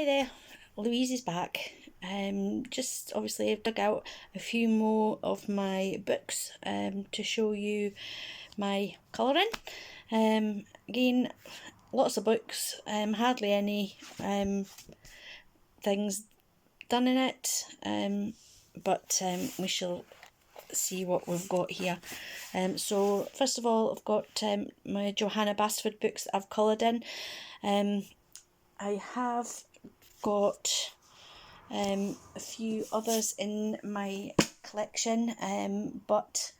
Hi there, Louise is back. Just obviously I've dug out a few more of my books to show you my colouring. Again, lots of books, hardly any things done in it, but we shall see what we've got here. So first of all, I've got my Johanna Basford books that I've coloured in. I have got a few others in my collection, but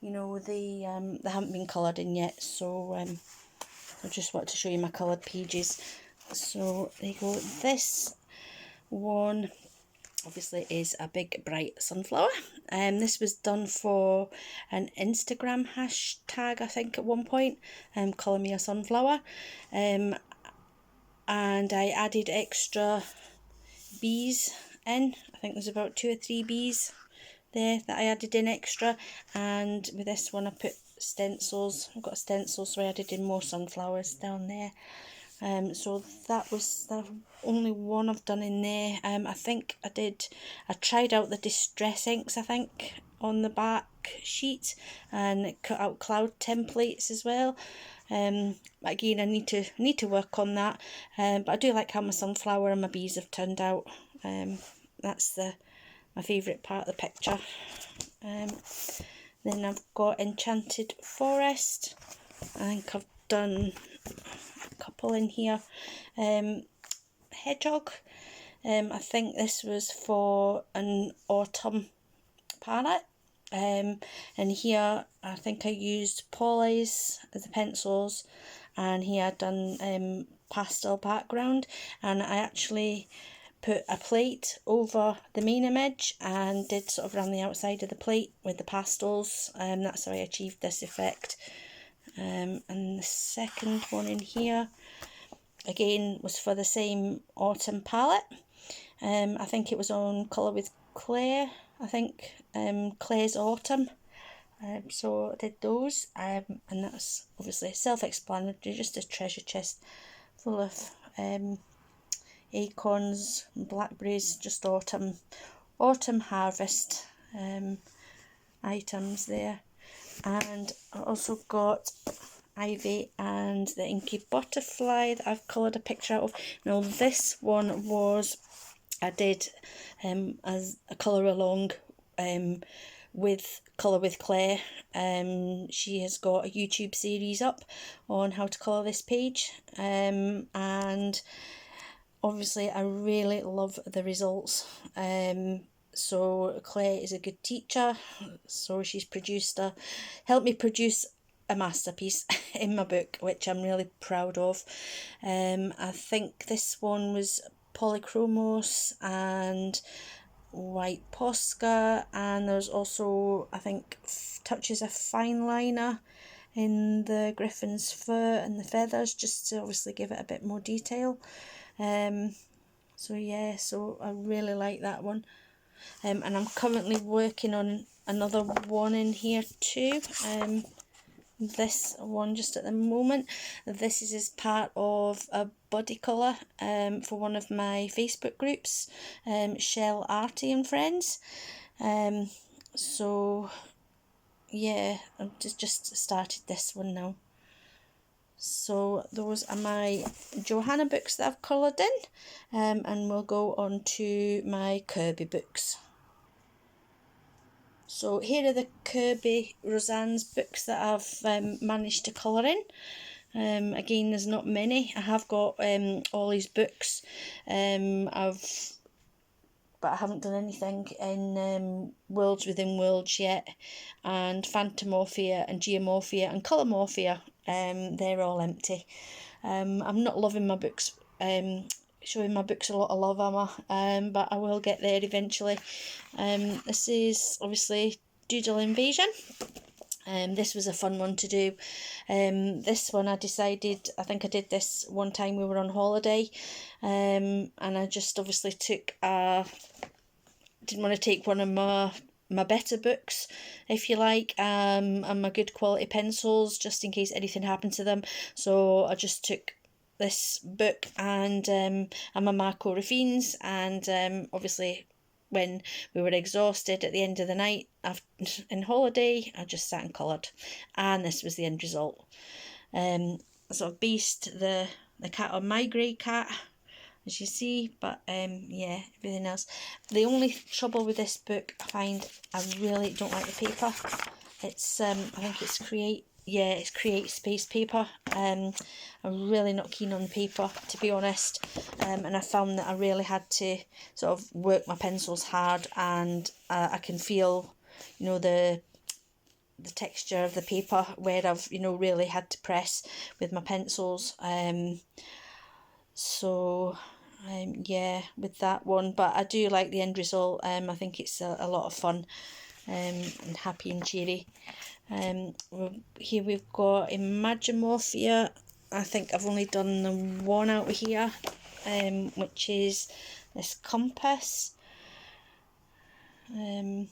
you know they haven't been coloured in yet, so I just want to show you my coloured pages. So there you go. This one obviously is a big bright sunflower. This was done for an Instagram hashtag, I think, at one point, colour me a sunflower, and I added extra bees in. I think there's about 2 or 3 bees there that I added in extra, and with this one I put stencils. I've got a stencil, so I added in more sunflowers down there. So that was the only one I've done in there. I think I tried out the distress inks, I think, on the back sheet, and cut out cloud templates as well. Again, I need to work on that, but I do like how my sunflower and my bees have turned out. That's my favourite part of the picture. Then I've got Enchanted Forest. I think I've done a couple in here. Hedgehog. I think this was for an autumn palette. And here I think I used polys as the pencils, and here I'd done pastel background, and I actually put a plate over the main image and did sort of around the outside of the plate with the pastels, and that's how I achieved this effect. And the second one in here again was for the same autumn palette. I think it was on Colour with Claire, I think, Claire's Autumn. So I did those, and that's obviously self-explanatory, just a treasure chest full of acorns, blackberries, just autumn harvest items there. And I also got Ivy and the Inky Butterfly that I've coloured a picture out of. Now this one was, I did as a colour along with Colour with Claire. She has got a YouTube series up on how to colour this page, and obviously I really love the results. So Claire is a good teacher, so she's helped me produce a masterpiece in my book, which I'm really proud of. I think this one was Polychromos and White Posca, and there's also, I think, touches of fine liner in the griffin's fur and the feathers, just to obviously give it a bit more detail. So yeah, so I really like that one. And I'm currently working on another one in here too. This one just at the moment. This is as part of a body colour for one of my Facebook groups, Shell Arty and Friends. So yeah, I've just started this one now. So those are my Johanna books that I've coloured in, and we'll go on to my Kirby books. So here are the Kirby Roseanne's books that I've managed to colour in. Again, there's not many. I have got Ollie's books, but I haven't done anything in Worlds Within Worlds yet, and Phantomorphia and Geomorphia and Colourmorphia. They're all empty. I'm not loving my books, showing my books a lot of love, am I? But I will get there eventually. This is obviously Doodle Invasion. This was a fun one to do. This one I decided, I think I did this one time we were on holiday, and I just obviously didn't want to take one of my better books, if you like, and my good quality pencils, just in case anything happened to them. So I just took this book, and I'm a Marco Rafines, and obviously when we were exhausted at the end of the night after in holiday, I just sat and coloured, and this was the end result. So I've based the cat on my grey cat, as you see, but yeah, everything else. The only trouble with this book, I find, I really don't like the paper. It's I think it's Create Space paper. I'm really not keen on the paper, to be honest, and I found that I really had to sort of work my pencils hard, and I can feel, you know, the texture of the paper where I've, you know, really had to press with my pencils. So yeah, with that one, but I do like the end result. I think it's a lot of fun, and happy and cheery. Here we've got Imagimorphia. I think I've only done the one out of here, which is this compass. I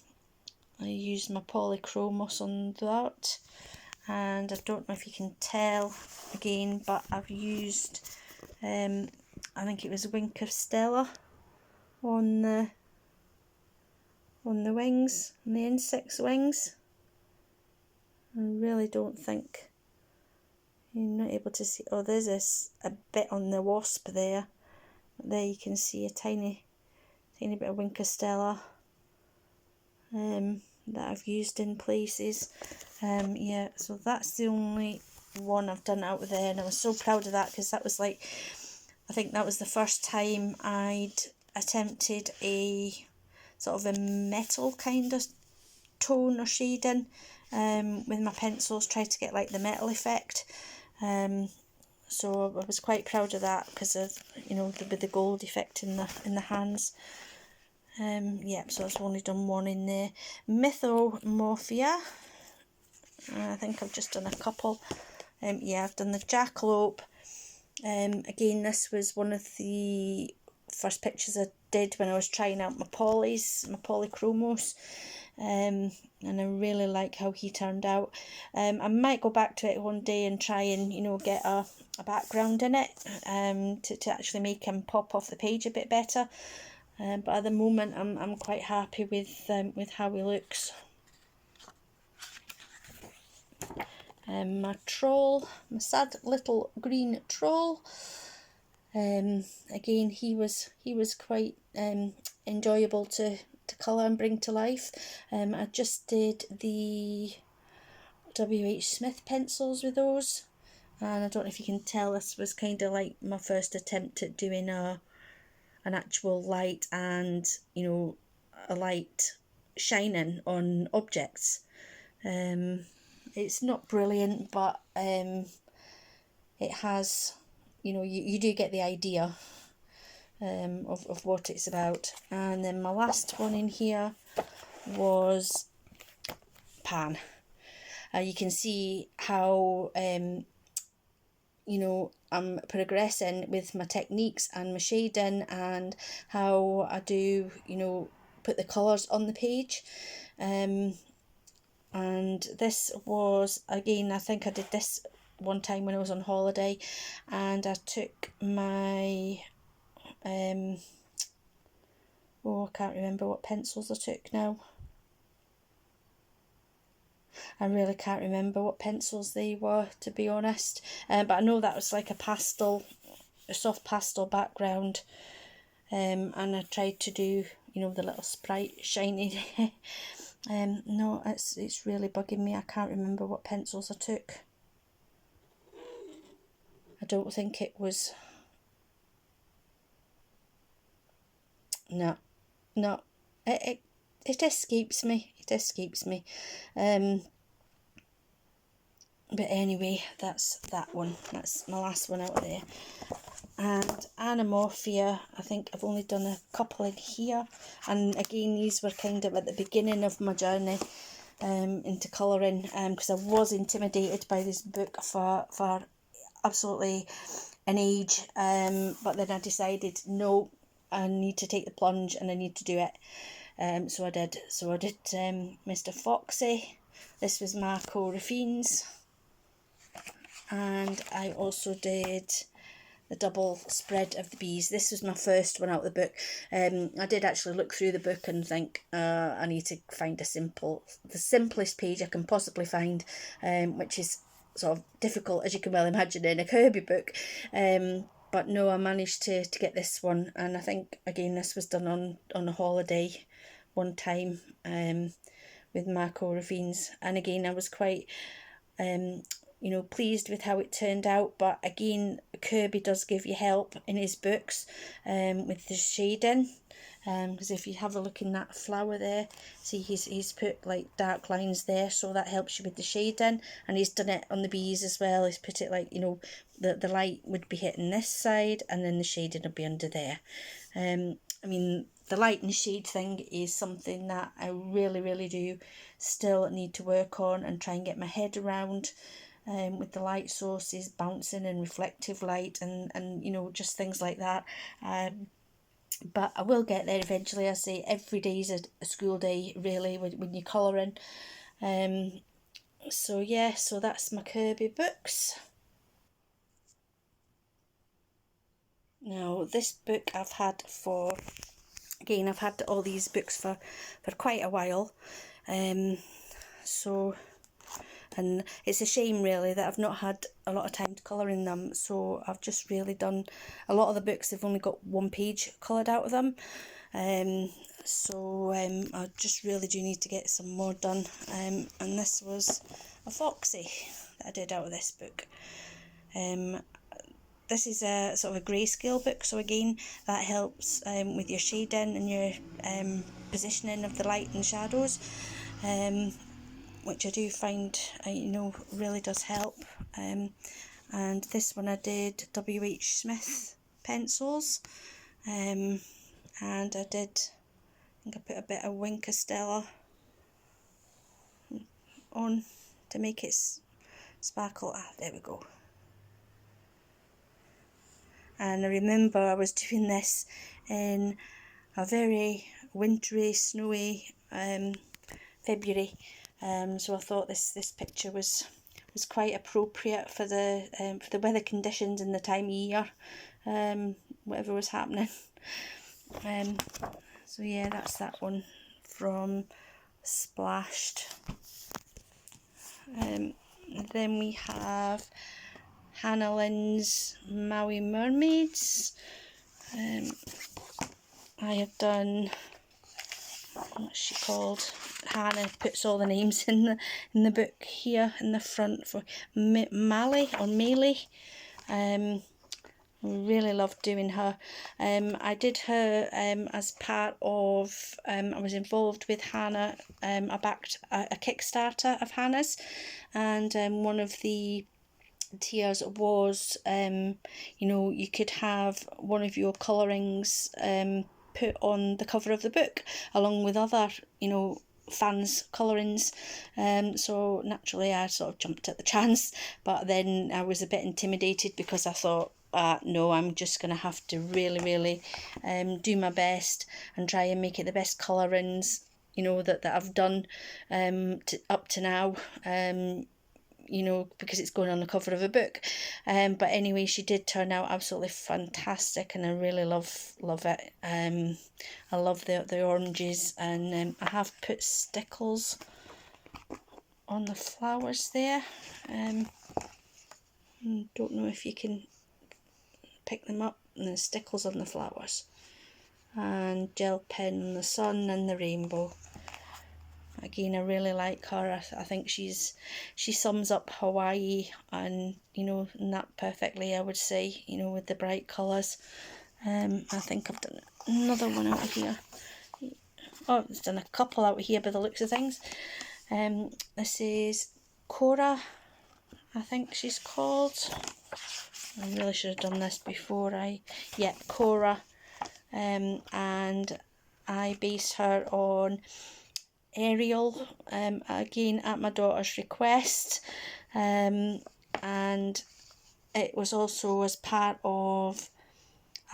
used my polychromos on that, and I don't know if you can tell again, but I've used I think it was a wink of Stella on the wings, on the insect's wings. I really don't think you're not able to see. Oh, there's a bit on the wasp there. There you can see a tiny bit of wink of Stella that I've used in places. Yeah, so that's the only one I've done out there, and I was so proud of that, because that was like, I think that was the first time I'd attempted a sort of a metal kind of tone or shading with my pencils, tried to get like the metal effect. So I was quite proud of that, because of, you know, with the gold effect in the hands. Yeah, so I've only done one in there. Mythomorphia, I think I've just done a couple. Yeah, I've done the jackalope. Again, this was one of the first pictures I did when I was trying out my polychromos, and I really like how he turned out. I might go back to it one day and try and, you know, get a background in it, to actually make him pop off the page a bit better. But at the moment, I'm quite happy with how he looks. My troll, my sad little green troll. Again, he was quite enjoyable to colour and bring to life. I just did the W.H. Smith pencils with those, and I don't know if you can tell, this was kind of like my first attempt at doing an actual light, and, you know, a light shining on objects. It's not brilliant, but it has, you know, you do get the idea of what it's about. And then my last one in here was Pan. You can see how you know, I'm progressing with my techniques and my shading, and how I do, you know, put the colours on the page. And this was, again, I think I did this one time when I was on holiday, and I took my oh, I can't remember what pencils I took now. I really can't remember what pencils they were, to be honest, but I know that was like a soft pastel background, and I tried to do, you know, the little sprite shiny. No, it's really bugging me. I can't remember what pencils I took. I don't think it was... No, it escapes me. It escapes me. But anyway, that's that one. That's my last one out there. And Anamorphia, I think I've only done a couple in here, and again, these were kind of at the beginning of my journey into colouring, because I was intimidated by this book for absolutely an age, but then I decided, no, I need to take the plunge and I need to do it. So I did Mr. Foxy. This was Marco Rafines, and I also did double spread of the bees. This was my first one out of the book. I did actually look through the book and think I need to find the simplest page I can possibly find, which is sort of difficult, as you can well imagine, in a Kirby book. But no, I managed to get this one, and I think again this was done on a holiday one time with Marco Ravines, and again I was quite pleased with how it turned out. But again, Kirby does give you help in his books with the shading, because if you have a look in that flower there, see he's put like dark lines there, so that helps you with the shading. And he's done it on the bees as well. He's put it like, the light would be hitting this side and then the shading would be under there. I mean, the light and shade thing is something that I really do still need to work on and try and get my head around, with the light sources, bouncing and reflective light, and just things like that. But I will get there eventually. I say every day is a school day, really, when you're colouring. So yeah, so that's my Kirby books. Now, this book I've had all these books for quite a while. And it's a shame really that I've not had a lot of time to colour in them, so I've just really done a lot of the books. They've only got one page coloured out of them, so I just really do need to get some more done. And this was a foxy that I did out of this book. This is a sort of a grayscale book, so again that helps with your shading and your positioning of the light and shadows, which I do find really does help. And this one I did W.H. Smith pencils, and I think I put a bit of Wink Stella on to make it sparkle. There we go. And I remember I was doing this in a very wintry, snowy February, so I thought this picture was quite appropriate for the weather conditions and the time of year, whatever was happening. So yeah, that's that one from Splashed. Then we have Hannah Lynn's Maui Mermaids. I have done, what's she called? Hannah puts all the names in the book here in the front for Mali or Melee. Really loved doing her. I did her as part of, I was involved with Hannah. I backed a Kickstarter of Hannah's, and one of the tiers was you could have one of your colourings put on the cover of the book along with other fans' colourings, so naturally I sort of jumped at the chance, but then I was a bit intimidated because I thought, no, I'm just going to have to really do my best and try and make it the best colourings that I've done up to now, because it's going on the cover of a book. But anyway, she did turn out absolutely fantastic, and I really love it. I love the oranges, and I have put stickles on the flowers there. Don't know if you can pick them up, and then stickles on the flowers, and gel pen on the sun and the rainbow. Again, I really like her. I think she sums up Hawaii and and that perfectly, I would say, with the bright colours. I think I've done another one out of here. Oh, I've done a couple out of here by the looks of things. This is Cora, I think she's called. I really should have done this before Cora. And I based her on Ariel, again at my daughter's request, and it was also as part of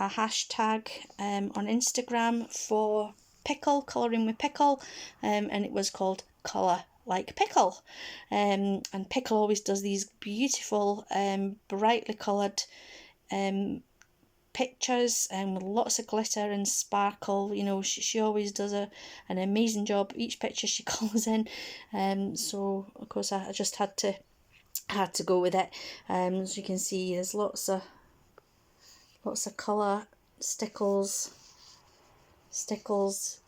a hashtag on Instagram for pickle, colouring with pickle, and it was called Colour Like Pickle, and Pickle always does these beautiful brightly coloured pictures and with lots of glitter and sparkle. You know, she always does an amazing job each picture she colours in. So of course I just had to go with it. As you can see, there's lots of colour, stickles,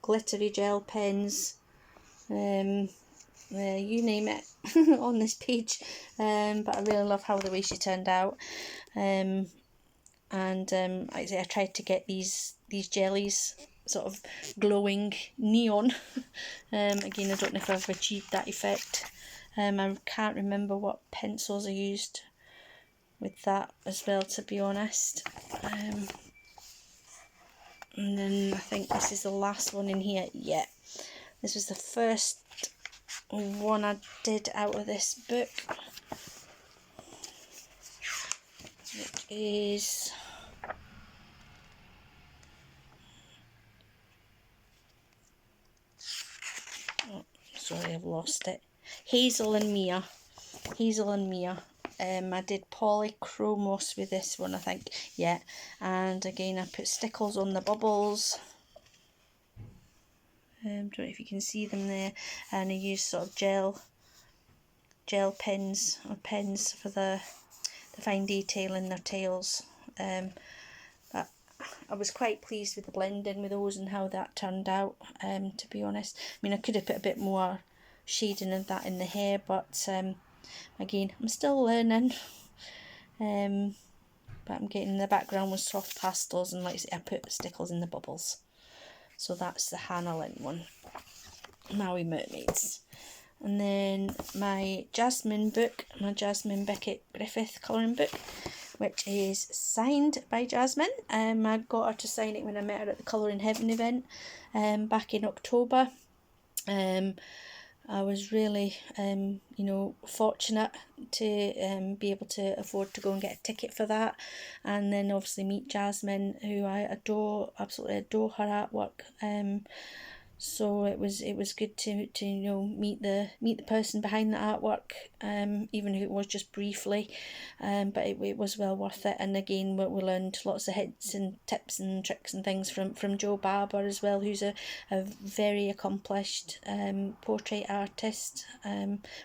glittery gel pens, you name it on this page. But I really love the way she turned out. I tried to get these jellies sort of glowing neon. Again, I don't know if I've achieved that effect. I can't remember what pencils I used with that as well, to be honest. And then I think this is the last one in here. Yeah, this was the first one I did out of this book. It is... oh, sorry, I've lost it. Hazel and Mia. I did polychromos with this one, I think. Yeah, and again I put stickles on the bubbles. Don't know if you can see them there. And I used sort of gel pens or pens for the fine detail in their tails. But I was quite pleased with the blending with those and how that turned out, to be honest. I mean, I could have put a bit more shading of that in the hair, but again, I'm still learning. But I'm getting, the background was soft pastels, and like I say, I put stickles in the bubbles. So that's the Hannah Lynn one, Maui Mermaids. And then my Jasmine book, my Jasmine Beckett Griffith colouring book, which is signed by Jasmine. I got her to sign it when I met her at the Colour in Heaven event back in October. I was really, fortunate to be able to afford to go and get a ticket for that, and then obviously meet Jasmine, who I absolutely adore her artwork. So it was good to meet the person behind the artwork, even if it was just briefly, but it was well worth it. And again, we learned lots of hints and tips and tricks and things from Jo Barber as well, who's a very accomplished portrait artist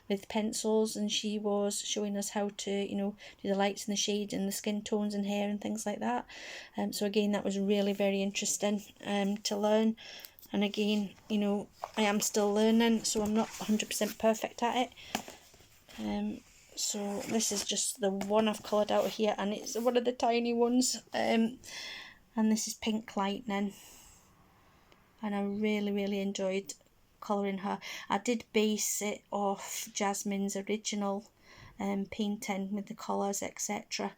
with pencils, and she was showing us how to do the lights and the shade and the skin tones and hair and things like that. So again, that was really very interesting to learn. And again, I am still learning, so I'm not 100% perfect at it. So this is just the one I've coloured out of here, and it's one of the tiny ones. And this is Pink Lightning. And I really, really enjoyed colouring her. I did base it off Jasmine's original painting with the colours, etc.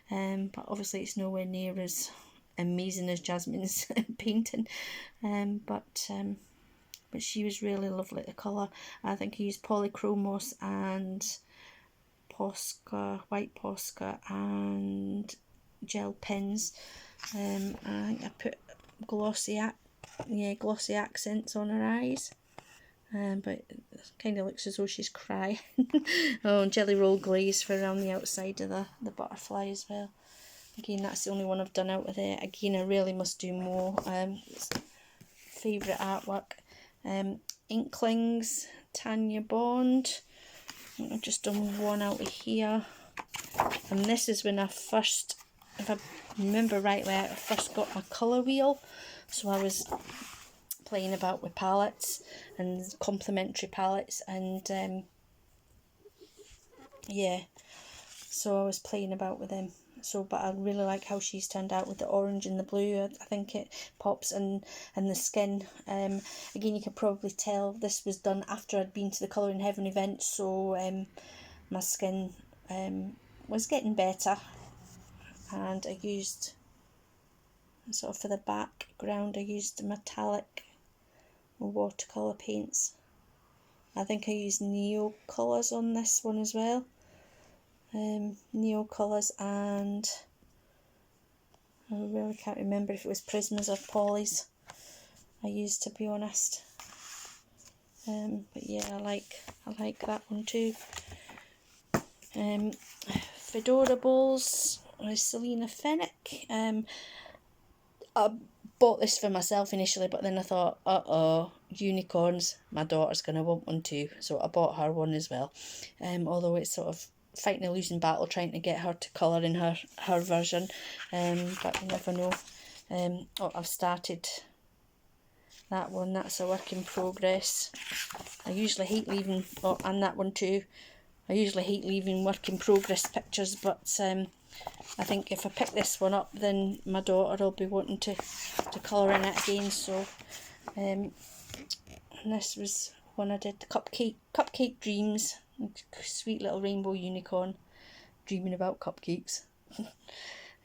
But obviously it's nowhere near as amazing as Jasmine's painting, but she was really lovely to colour. I think I used polychromos and Posca, white Posca, and gel pens. I think I put glossy accents on her eyes, but it kind of looks as though she's crying. Oh, and jelly roll glaze for around the outside of the butterfly as well. Again, that's the only one I've done out of there. Again, I really must do more. Favourite artwork. Inklings, Tanya Bond. I've just done one out of here. And this is when I first, if I remember rightly, I first got my colour wheel. So I was playing about with palettes and complementary palettes, and yeah, so I was playing about with them. So, but I really like how she's turned out with the orange and the blue. I think it pops, and the skin. Again, you can probably tell this was done after I'd been to the Colour in Heaven event, so my skin was getting better, and I used sort of for the background, I used metallic watercolour paints. I think I used Neo colours on this one as well. Neo colours, and I really can't remember if it was Prismas or Polys I used, to be honest. But yeah, I like that one too. Fedorables. was Selena Fennick. I bought this for myself initially, but then I thought, unicorns, my daughter's going to want one too, so I bought her one as well. Although it's sort of fighting a losing battle trying to get her to colour in her version, but you never know. I've started that one, that's a work in progress. I usually hate leaving, and that one too, I usually hate leaving work in progress pictures, but I think if I pick this one up, then my daughter will be wanting to colour in it again. So, and this was one I did, the Cupcake Dreams, sweet little rainbow unicorn dreaming about cupcakes.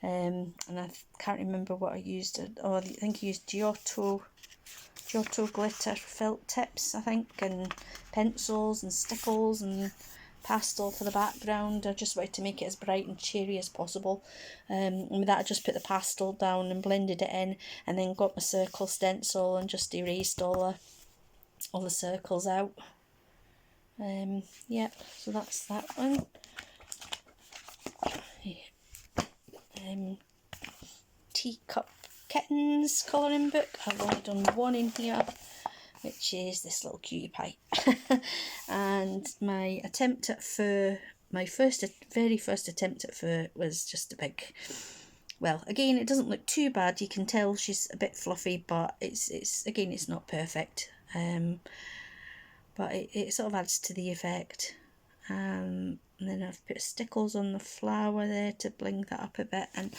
And I can't remember what I used. Oh, I think I used Giotto glitter felt tips, I think, and pencils and stickles and pastel for the background. I just wanted to make it as bright and cheery as possible. And with that I just put the pastel down and blended it in, and then got my circle stencil and just erased all the circles out. Yeah, so that's that one. Teacup Kittens colouring book. I've only done one in here, which is this little cutie pie. And my attempt at fur, my very first attempt at fur was just a big, well, again, it doesn't look too bad. You can tell she's a bit fluffy, but it's again, it's not perfect. But it sort of adds to the effect. And then I've put stickles on the flower there to bling that up a bit, and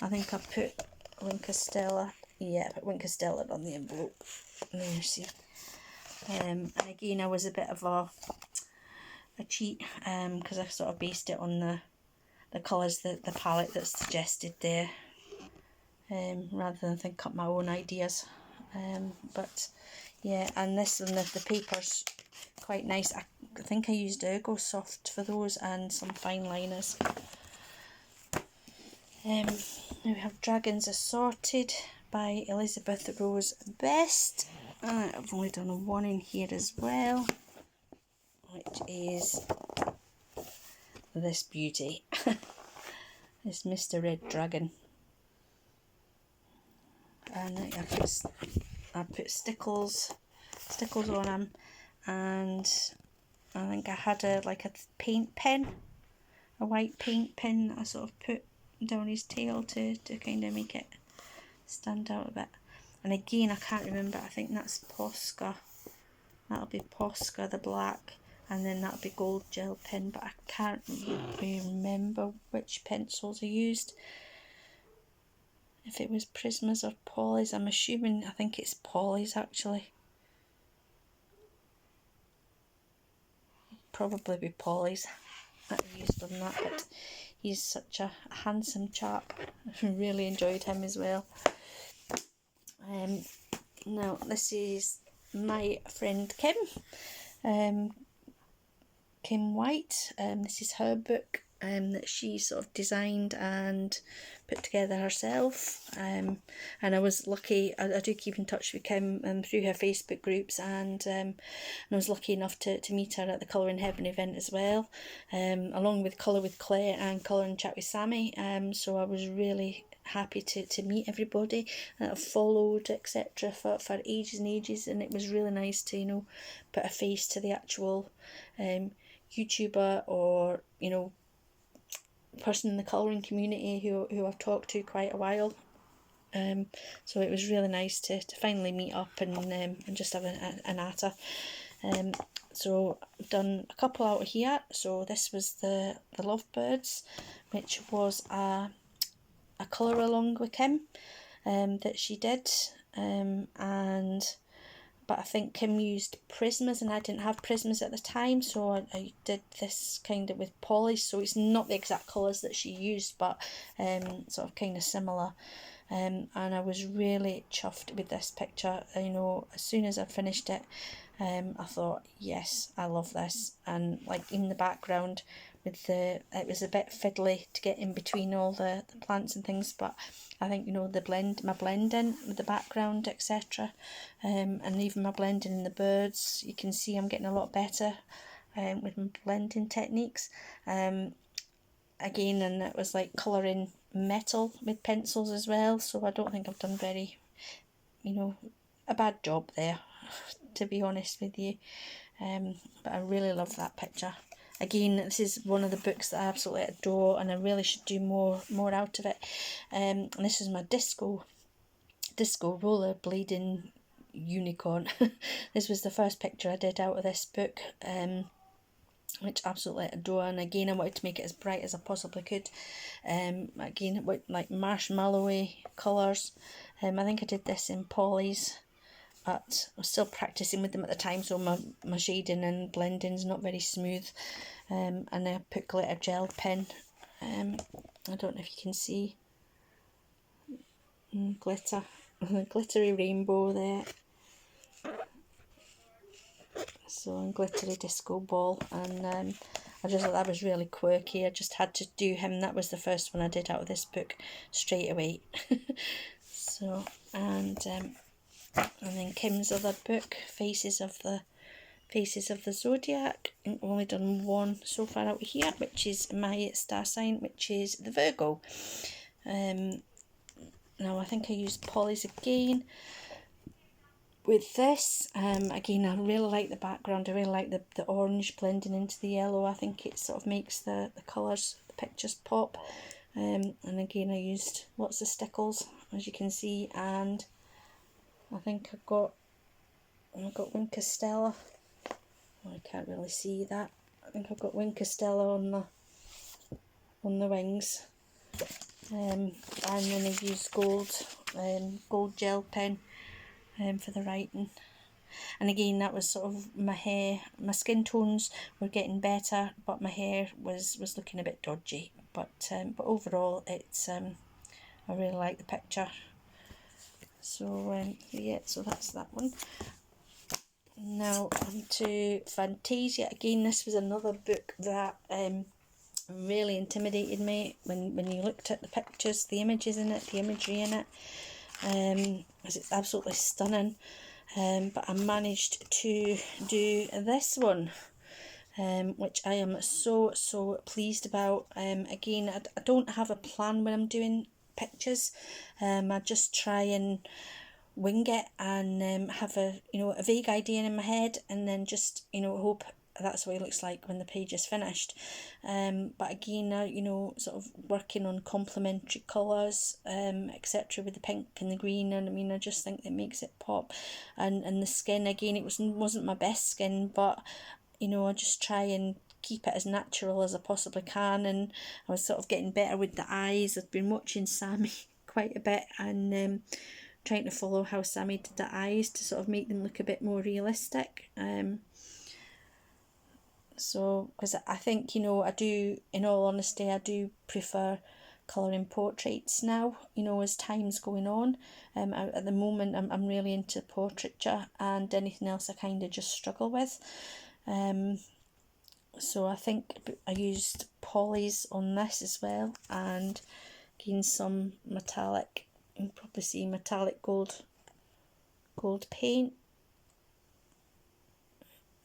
I think I put Wink of Stella, yeah, I put Wink of Stella on the envelope. There, see. And again, I was a bit of a cheat, because I sort of based it on the colours, the palette that's suggested there, rather than think up my own ideas. But yeah, and this one, the paper's quite nice. I think I used Ergo Soft for those and some fine liners. Now we have Dragons Assorted by Elizabeth Rose Best. I've only done one in here as well, which is this beauty. This Mr. Red Dragon. And I put stickles on him, and I think I had a paint pen, a white paint pen that I sort of put down his tail to kind of make it stand out a bit. And again, I can't remember, I think that's Posca. That'll be Posca, the black, and then that'll be Gold Gel Pen, but I can't really remember which pencils I used. If it was Prismas or Polys, I'm assuming, I think it's Polys actually. Probably be Polys that I used on that, but he's such a handsome chap. I really enjoyed him as well. Now this is my friend Kim, Kim White. This is her book that she sort of designed and put together herself. And I was lucky, I do keep in touch with Kim through her Facebook groups, and I was lucky enough to meet her at the Colour in Heaven event as well, along with Colour with Claire and Colour and Chat with Sammy. So I was really happy to meet everybody that I've followed, etc., for ages and ages, and it was really nice to, you know, put a face to the actual YouTuber, or, you know, person in the colouring community who I've talked to quite a while. So it was really nice to finally meet up and just have a natter. So I've done a couple out of here. So this was the Lovebirds, which was a colour along with Kim that she did, but I think Kim used Prismas and I didn't have Prismas at the time, so I did this kind of with Polys, so it's not the exact colours that she used, but sort of kind of similar. And I was really chuffed with this picture. You know, as soon as I finished it, I thought, yes, I love this. And like in the background, with it was a bit fiddly to get in between all the plants and things, but I think, you know, my blending with the background, etc., and even my blending in the birds, you can see I'm getting a lot better with my blending techniques. again, and it was like colouring metal with pencils as well, so I don't think I've done very, you know, a bad job there, to be honest with you. But I really love that picture. Again, this is one of the books that I absolutely adore, and I really should do more out of it. And this is my disco roller bleeding unicorn. This was the first picture I did out of this book, which I absolutely adore. And again, I wanted to make it as bright as I possibly could. Again, with like marshmallowy colours. I think I did this in polys, but I was still practising with them at the time, so my shading and blending is not very smooth. And I put glitter gel pen. I don't know if you can see glitter, glittery rainbow there. So, and glittery disco ball, and I just thought that was really quirky. I just had to do him. That was the first one I did out of this book straight away. So, and then Kim's other book, Faces of the Zodiac. I've only done one so far out here, which is my star sign, which is the Virgo. Now I think I used polys again with this. Again, I really like the background. I really like the orange blending into the yellow. I think it sort of makes the colours, the pictures pop. And again, I used lots of stickles, as you can see, and I think I've got Wink Castella. Oh, I can't really see that. I think I've got Wink Castella on the wings. And then I used gold gel pen for the writing. And again, that was sort of my hair. My skin tones were getting better, but my hair was looking a bit dodgy. But overall, it's I really like the picture. So yeah, so that's that one. Now on to Fantasia. Again, this was another book that really intimidated me when you looked at the pictures, the images in it, the imagery in it. As it's absolutely stunning. But I managed to do this one, which I am so pleased about. Again, I don't have a plan when I'm doing pictures. I just try and wing it and have a vague idea in my head, and then just hope that's what it looks like when the page is finished. But again, sort of working on complementary colours, etc., with the pink and the green, and I mean, I just think it makes it pop. And the skin, again, it wasn't my best skin, but I just try and keep it as natural as I possibly can. And I was sort of getting better with the eyes. I've been watching Sammy quite a bit, and trying to follow how Sammy did the eyes to sort of make them look a bit more realistic. So, because I think, I do, in all honesty, I do prefer colouring portraits now, as time's going on. At the moment, I'm really into portraiture, and anything else I kind of just struggle with. So I think I used polys on this as well, and again some metallic, you can probably see metallic gold paint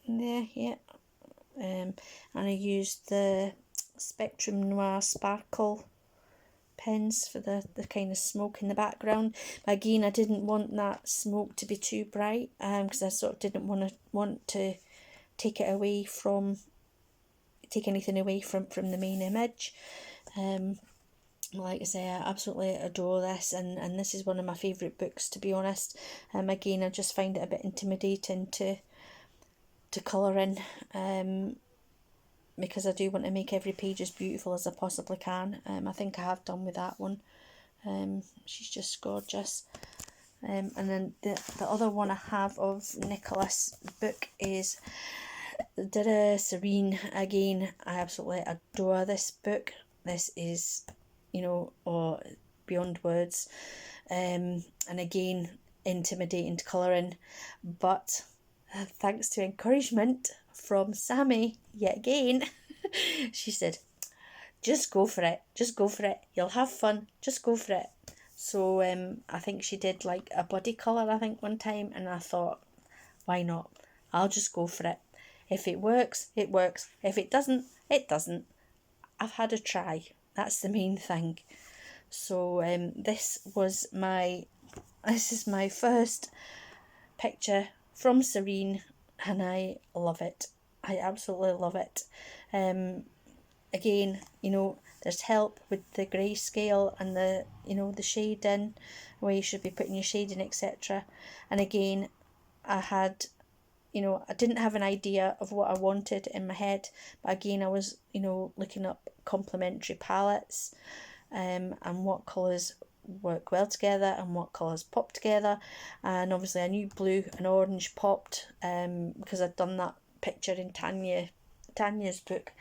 in there, yeah. And I used the Spectrum Noir Sparkle pens for the kind of smoke in the background. But again, I didn't want that smoke to be too bright, because I sort of didn't want to take anything away from the main image. Like I say, I absolutely adore this, and this is one of my favourite books, to be honest. Again, I just find it a bit intimidating to colour in, because I do want to make every page as beautiful as I possibly can. I think I have done with that one. She's just gorgeous. And then the other one I have of Nicholas' book is Dira Serene. Again, I absolutely adore this book. This is, beyond words. And again, intimidating to colour in, but thanks to encouragement from Sammy yet again, she said, just go for it, you'll have fun, just go for it. So I think she did like a body colour, I think, one time, and I thought, why not, I'll just go for it. If it works, it works. If it doesn't, it doesn't. I've had a try. That's the main thing. So this is my first picture from Serene, and I love it. I absolutely love it. Again, you know, there's help with the grayscale and the, you know, the shading, where you should be putting your shading, etc. And again, I had, you know, I didn't have an idea of what I wanted in my head, but again, I was, you know, looking up complementary palettes, and what colours work well together and what colours pop together. And obviously I knew blue and orange popped, because I'd done that picture in Tanya's book.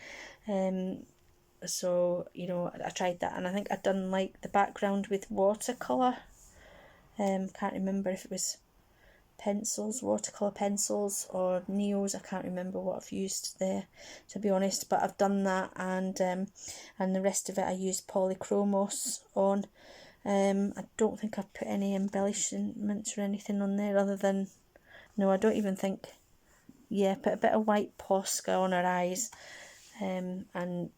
So, you know, I tried that, and I think I'd done like the background with watercolour. Can't remember if it was watercolour pencils or neos. I can't remember what I've used there, to be honest, but I've done that, and the rest of it I used polychromos on. I don't think I've put any embellishments or anything on there other than, no, I don't even think, yeah, put a bit of white Posca on her eyes, and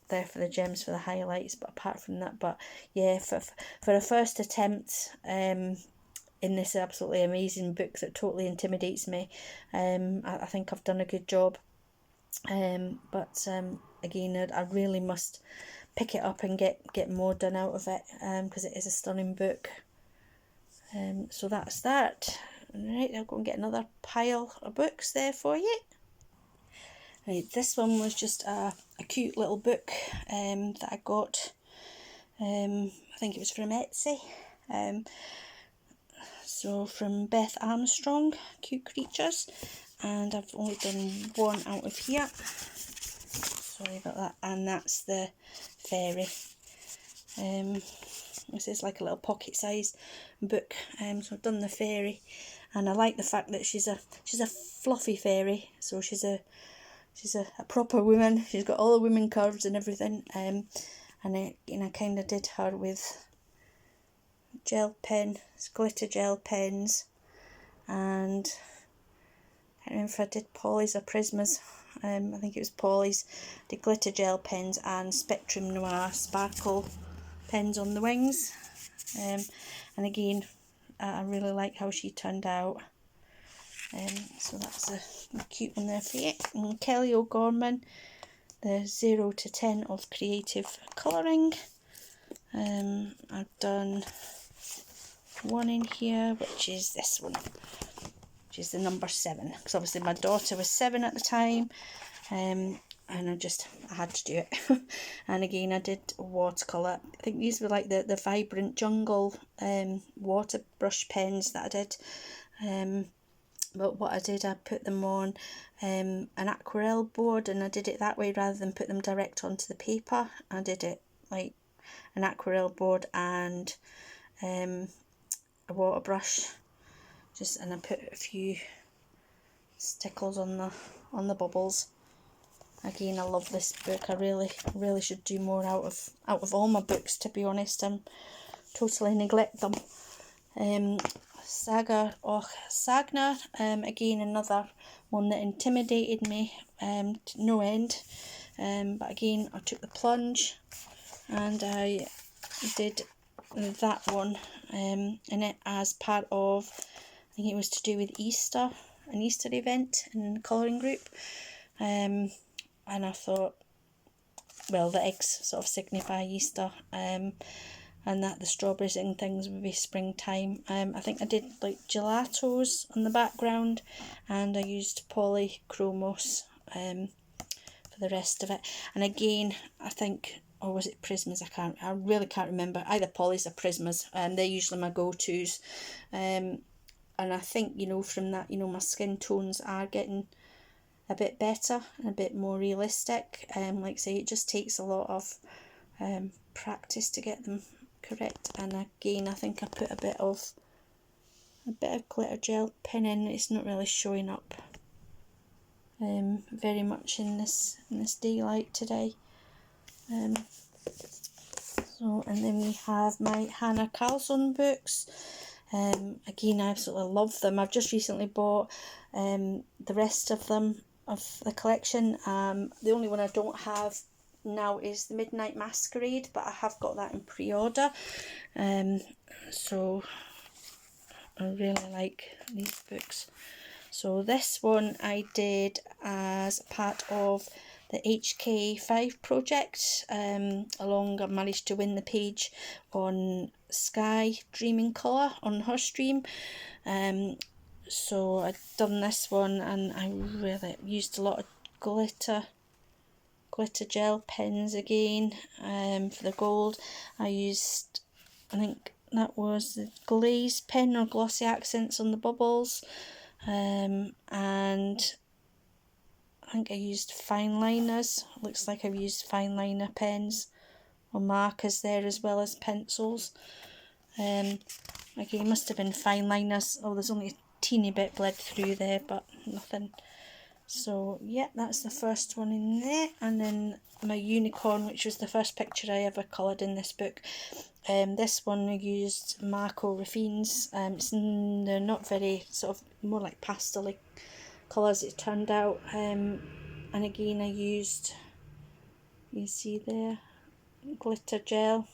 there for the gems for the highlights, but apart from that, but yeah, for a first attempt in this absolutely amazing book that totally intimidates me, I think I've done a good job. But again, I really must pick it up and get more done out of it, because it is a stunning book. So that's that. Right, I'll go and get another pile of books there for you. Right, this one was just a cute little book that I got. I think it was from Etsy. So from Beth Armstrong, Cute Creatures, and I've only done one out of here. Sorry about that. And that's the fairy. This is like a little pocket-sized book. So I've done the fairy, and I like the fact that she's a fluffy fairy. So she's a proper woman. She's got all the women curves and everything. And I kind of did her with glitter gel pens, and I can't remember if I did Polly's or Prisma's. I think it was Polly's. The glitter gel pens and Spectrum Noir sparkle pens on the wings. And again, I really like how she turned out. So that's a cute one there for you. And Kelly O'Gorman, the 0 to 10 of creative colouring. I've done one in here, which is this one, which is the number 7, because obviously my daughter was 7 at the time, and I had to do it. And again, I did watercolour. I think these were like the Vibrant Jungle water brush pens that I did. But what I did, I put them on an aquarelle board, and I did it that way rather than put them direct onto the paper. I did it like an aquarelle board and a water brush, and I put a few stickles on the bubbles. Again, I love this book. I really should do more out of all my books, to be honest. I totally neglect them. Saga och Sagna, again another one that intimidated me to no end, but again I took the plunge and I did that one in it as part of, I think it was to do with Easter, an Easter event in the colouring group, and I thought, well, the eggs sort of signify Easter, and that the strawberries and things would be springtime. I think I did like gelatos on the background, and I used polychromos for the rest of it. And again, I think, or was it Prismas? I really can't remember. Either Polly's or Prismas, and they're usually my go-tos. And I think, you know, from that, you know, my skin tones are getting a bit better and a bit more realistic. Like I say, it just takes a lot of practice to get them correct. And again, I think I put a bit of glitter gel pen in. It's not really showing up very much in this daylight today. So, and then we have my Hannah Carlson books. Again, I absolutely love them. I've just recently bought the rest of them, of the collection. The only one I don't have now is The Midnight Masquerade, but I have got that in pre-order. So I really like these books. So this one I did as part of the HK5 project. I managed to win the page on Sky Dreaming Colour on her stream. So I'd done this one, and I really used a lot of glitter gel pens again. For the gold I used, I think that was the glaze pen or glossy accents on the bubbles, and I think I used fine liners. Looks like I've used fine liner pens or markers there as well as pencils. Again, must have been fine liners. Oh, there's only a teeny bit bled through there, but nothing. So yeah, that's the first one in there. And then my unicorn, which was the first picture I ever coloured in this book. This one I used Marco Raffines. They're not very, sort of more like pastel colours it turned out. And again I used, you see there, glitter gel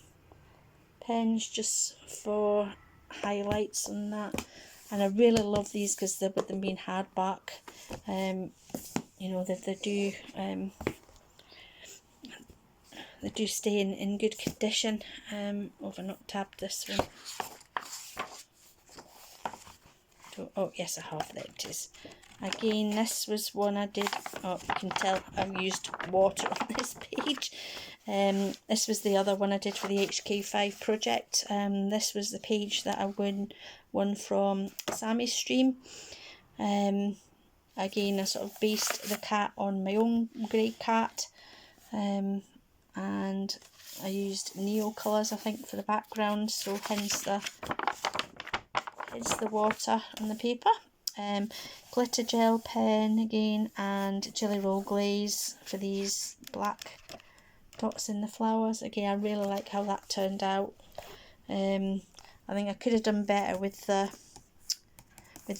pens just for highlights and that. And I really love these because with them being hardback, you know, they do stay in good condition. I've not tabbed this one. Oh yes, I have. There it is. Again, this was one I did. Oh, you can tell I've used water on this page. This was the other one I did for the HK5 project. This was the page that I won from Sammy's stream. Again, I sort of based the cat on my own grey cat, and I used Neo colours, I think, for the background, so hence the water on the paper. Glitter gel pen again, and jelly roll glaze for these black dots in the flowers. Again, I really like how that turned out. I think I could have done better with the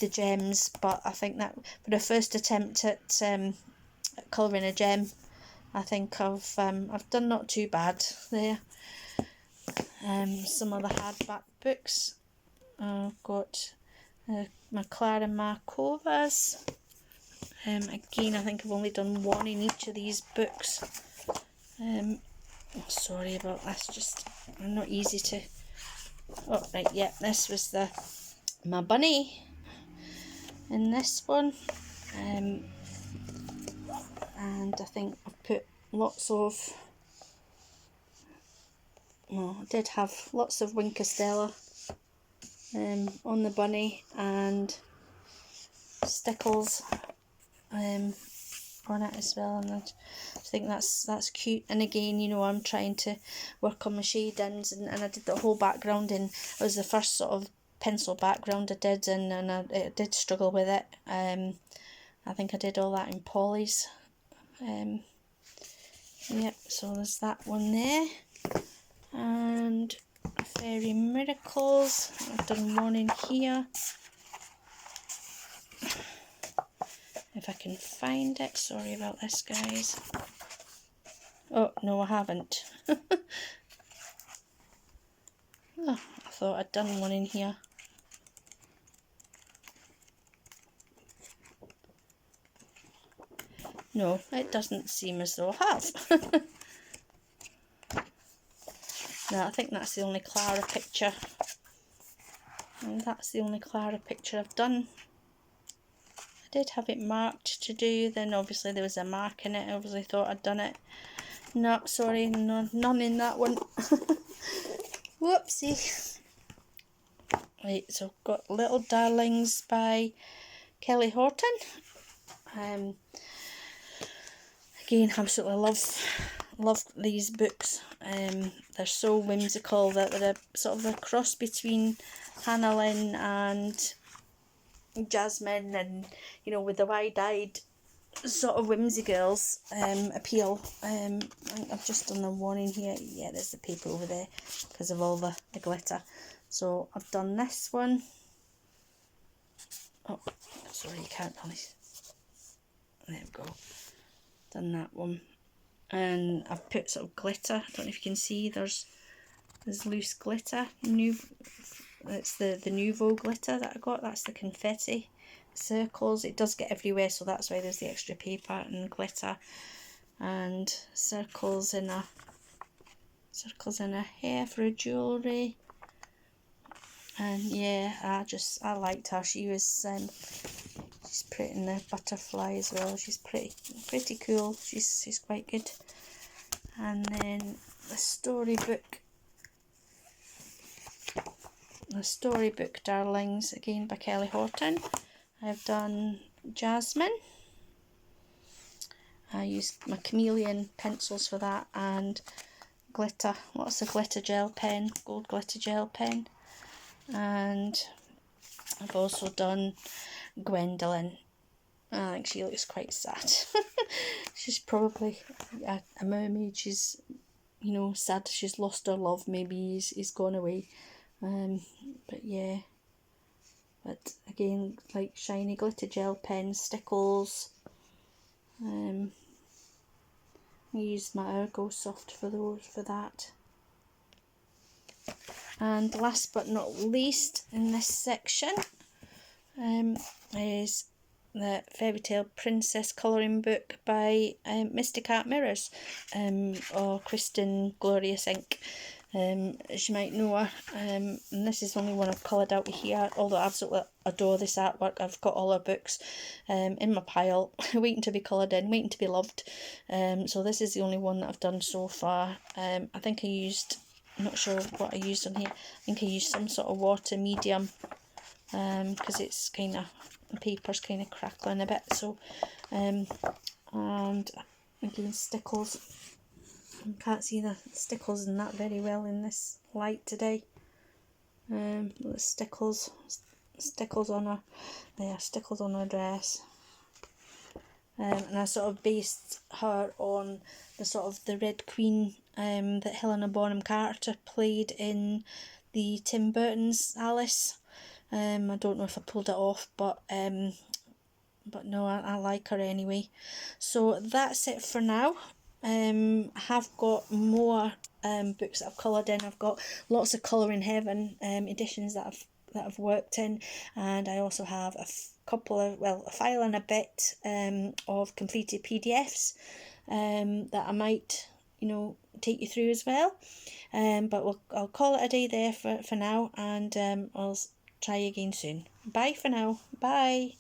gems, but I think that for the first attempt at colouring a gem, I think I've done not too bad there. Some other hardback books. I've got my Clara Markovas. Again, I think I've only done one in each of these books. Sorry about this, just not easy to. Oh right, yeah, this was my bunny in this one, and I think I put lots of. Well, I did have lots of Wink Stella on the bunny, and stickles on it as well, and I think that's cute. And again, you know, I'm trying to work on my shadings, and I did the whole background, and it was the first sort of pencil background I did, and I did struggle with it. I think I did all that in polys. Yep, so there's that one there. And Fairy Miracles, I've done one in here. If I can find it, sorry about this guys. Oh no, I haven't. Oh, I thought I'd done one in here. No, it doesn't seem as though I have. No, I think that's the only Clara picture. And that's the only Clara picture I've done. I did have it marked to do, then obviously there was a mark in it. I obviously thought I'd done it. No, sorry, no, none in that one. Whoopsie. Right, so I've got Little Darlings by Kelly Horton. Again, absolutely love these books. They're so whimsical that they're sort of a cross between Hannah Lynn and Jasmine, and you know, with the wide-eyed sort of whimsy girls appeal. I've just done the one in here. Yeah, there's the paper over there because of all the glitter. So I've done this one. Oh, sorry, you can't really. There we go. Done that one. and I've put sort of glitter. I don't know if you can see, there's loose glitter. It's the Nuvo glitter that I got. That's the confetti circles. It does get everywhere, so that's why there's the extra paper and glitter, and circles in a hair for a jewellery. And yeah, I liked her. She was she's putting the butterfly as well. She's pretty cool. She's quite good. And then the storybook Darlings, again by Kelly Horton. I've done Jasmine. I used my chameleon pencils for that, and glitter. What's a glitter gel pen? Gold glitter gel pen. And I've also done Gwendolyn. I think she looks quite sad. She's probably a mermaid. She's, you know, sad. She's lost her love. Maybe he's gone away. But yeah. But again, like shiny glitter gel pens, stickles. I used my Ergo Soft for that. And last but not least in this section is the Fairytale Princess colouring book by Mystic Art Mirrors, or Kristen Glorious Ink, as you might know her. And this is the only one I've coloured out here, although I absolutely adore this artwork. I've got all her books in my pile, waiting to be coloured in, waiting to be loved. So this is the only one that I've done so far. I think I used, I'm not sure what I used on here. I think I used some sort of water medium, because it's kind of, the paper's kind of crackling a bit. So, and again, stickles. I can't see the stickles in that very well in this light today. The stickles on her, stickles on her dress. And I sort of based her on the sort of the Red Queen that Helena Bonham Carter played in the Tim Burton's Alice. I don't know if I pulled it off, but no, I like her anyway. So that's it for now. I have got more books that I've coloured in. I've got lots of Colouring Heaven editions that I've worked in, and I also have a file and a bit of completed PDFs that I might, you know, take you through as well. But I'll call it a day there for now, and I'll try again soon. Bye for now. Bye.